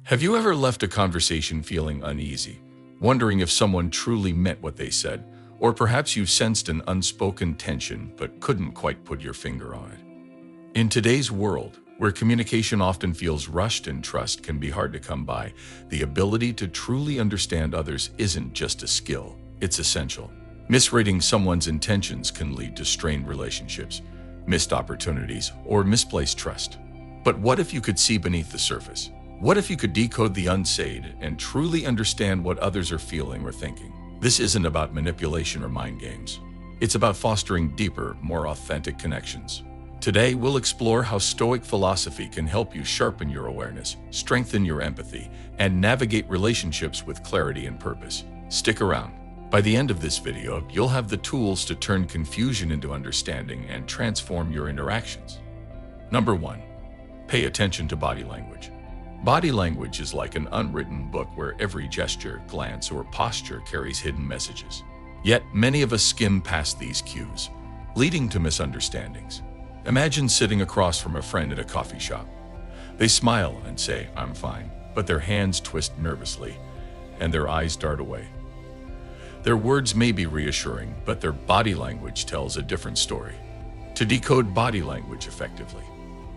Have you ever left a conversation feeling uneasy, wondering if someone truly meant what they said, or perhaps you sensed an unspoken tension but couldn't quite put your finger on it? In today's world, where communication often feels rushed and trust can be hard to come by, the ability to truly understand others isn't just a skill, it's essential. Misreading someone's intentions can lead to strained relationships, missed opportunities, or misplaced trust. But what if you could see beneath the surface? What if you could decode the unsaid and truly understand what others are feeling or thinking? This isn't about manipulation or mind games. It's about fostering deeper, more authentic connections. Today, we'll explore how Stoic philosophy can help you sharpen your awareness, strengthen your empathy, and navigate relationships with clarity and purpose. Stick around. By the end of this video, you'll have the tools to turn confusion into understanding and transform your interactions. Number 1. Pay attention to body language. Body language is like an unwritten book where every gesture, glance, or posture carries hidden messages. Yet, many of us skim past these cues, leading to misunderstandings. Imagine sitting across from a friend at a coffee shop. They smile and say, "I'm fine," but their hands twist nervously, and their eyes dart away. Their words may be reassuring, but their body language tells a different story. To decode body language effectively,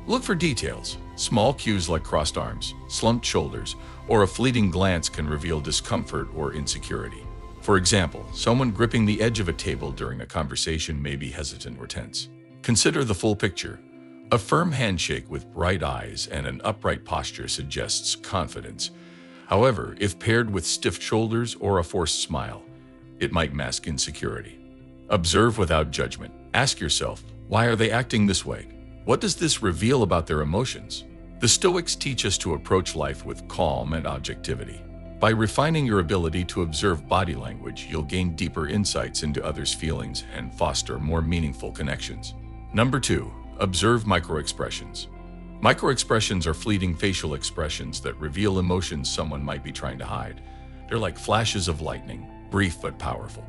look for details. Small cues like crossed arms, slumped shoulders, or a fleeting glance can reveal discomfort or insecurity. For example, someone gripping the edge of a table during a conversation may be hesitant or tense. Consider the full picture. A firm handshake with bright eyes and an upright posture suggests confidence. However, if paired with stiff shoulders or a forced smile, it might mask insecurity. Observe without judgment. Ask yourself, why are they acting this way? What does this reveal about their emotions? The Stoics teach us to approach life with calm and objectivity. By refining your ability to observe body language, you'll gain deeper insights into others' feelings and foster more meaningful connections. Number 2. Observe microexpressions. Microexpressions are fleeting facial expressions that reveal emotions someone might be trying to hide. They're like flashes of lightning, brief but powerful.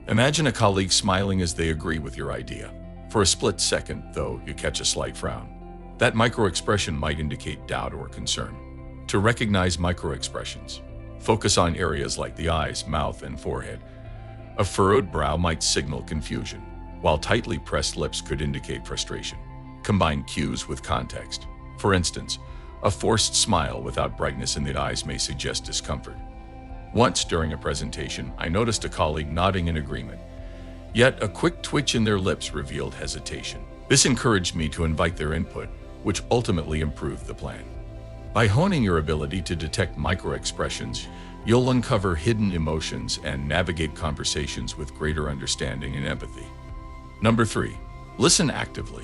Imagine a colleague smiling as they agree with your idea. For a split second, though, you catch a slight frown. That microexpression might indicate doubt or concern. To recognize microexpressions, focus on areas like the eyes, mouth, and forehead. A furrowed brow might signal confusion, while tightly pressed lips could indicate frustration. Combine cues with context. For instance, a forced smile without brightness in the eyes may suggest discomfort. Once during a presentation, I noticed a colleague nodding in agreement. Yet a quick twitch in their lips revealed hesitation. This encouraged me to invite their input, which ultimately improved the plan. By honing your ability to detect microexpressions, you'll uncover hidden emotions and navigate conversations with greater understanding and empathy. Number 3. Listen actively.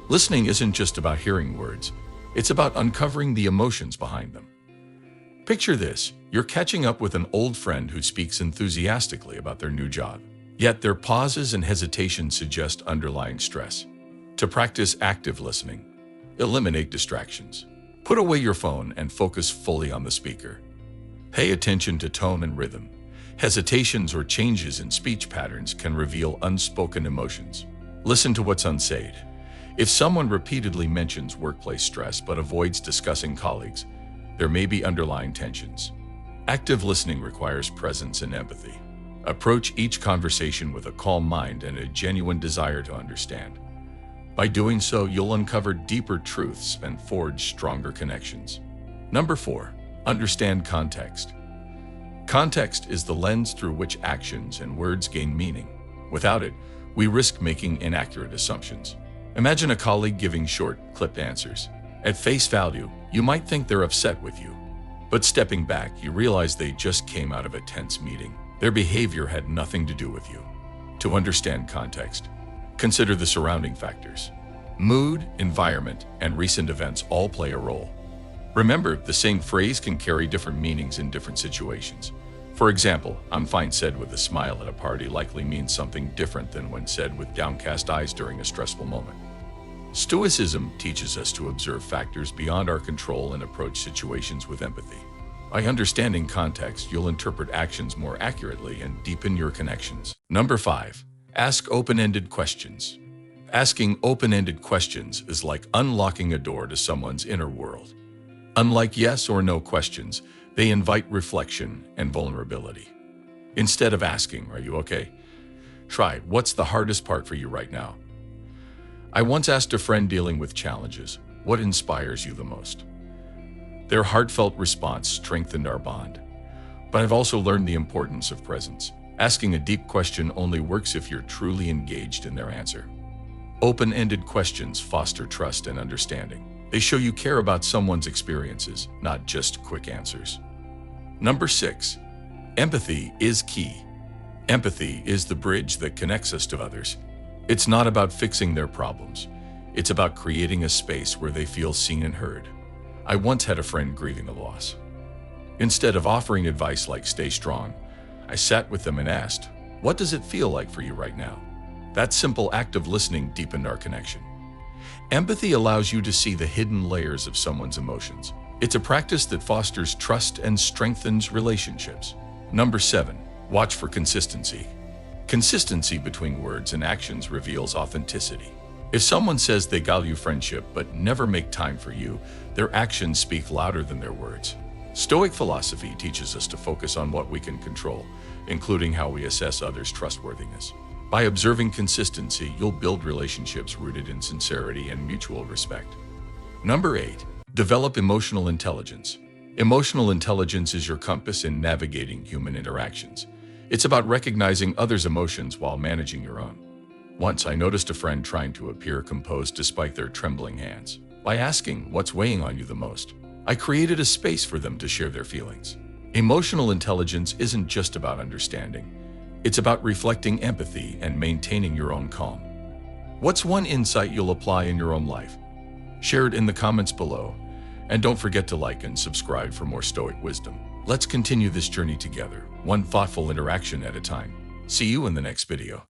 Listening isn't just about hearing words, it's about uncovering the emotions behind them. Picture this: you're catching up with an old friend who speaks enthusiastically about their new job. Yet their pauses and hesitations suggest underlying stress. To practice active listening, eliminate distractions. Put away your phone and focus fully on the speaker. Pay attention to tone and rhythm. Hesitations or changes in speech patterns can reveal unspoken emotions. Listen to what's unsaid. If someone repeatedly mentions workplace stress but avoids discussing colleagues, there may be underlying tensions. Active listening requires presence and empathy. Approach each conversation with a calm mind and a genuine desire to understand. By doing so, you'll uncover deeper truths and forge stronger connections. Number 4. Understand context. Context is the lens through which actions and words gain meaning. Without it, we risk making inaccurate assumptions. Imagine a colleague giving short, clipped answers. At face value, you might think they're upset with you. But stepping back, you realize they just came out of a tense meeting. Their behavior had nothing to do with you. To understand context, consider the surrounding factors. Mood, environment, and recent events all play a role. Remember, the same phrase can carry different meanings in different situations. For example, "I'm fine" said with a smile at a party likely means something different than when said with downcast eyes during a stressful moment. Stoicism teaches us to observe factors beyond our control and approach situations with empathy. By understanding context, you'll interpret actions more accurately and deepen your connections. Number 5. Ask open-ended questions. Asking open-ended questions is like unlocking a door to someone's inner world. Unlike yes or no questions, they invite reflection and vulnerability. Instead of asking, "Are you okay?" try, "What's the hardest part for you right now?" I once asked a friend dealing with challenges, "What inspires you the most?" Their heartfelt response strengthened our bond. But I've also learned the importance of presence. Asking a deep question only works if you're truly engaged in their answer. Open-ended questions foster trust and understanding. They show you care about someone's experiences, not just quick answers. Number 6. Empathy is key. Empathy is the bridge that connects us to others. It's not about fixing their problems. It's about creating a space where they feel seen and heard. I once had a friend grieving a loss. Instead of offering advice like "stay strong," I sat with them and asked, "What does it feel like for you right now?" That simple act of listening deepened our connection. Empathy allows you to see the hidden layers of someone's emotions. It's a practice that fosters trust and strengthens relationships. Number 7. Watch for consistency. Consistency between words and actions reveals authenticity. If someone says they value friendship but never make time for you, their actions speak louder than their words. Stoic philosophy teaches us to focus on what we can control, including how we assess others' trustworthiness. By observing consistency, you'll build relationships rooted in sincerity and mutual respect. Number 8. Develop emotional intelligence. Emotional intelligence is your compass in navigating human interactions. It's about recognizing others' emotions while managing your own. Once I noticed a friend trying to appear composed despite their trembling hands. By asking, "What's weighing on you the most?" I created a space for them to share their feelings. Emotional intelligence isn't just about understanding. It's about reflecting empathy and maintaining your own calm. What's one insight you'll apply in your own life? Share it in the comments below. And don't forget to like and subscribe for more Stoic wisdom. Let's continue this journey together, one thoughtful interaction at a time. See you in the next video.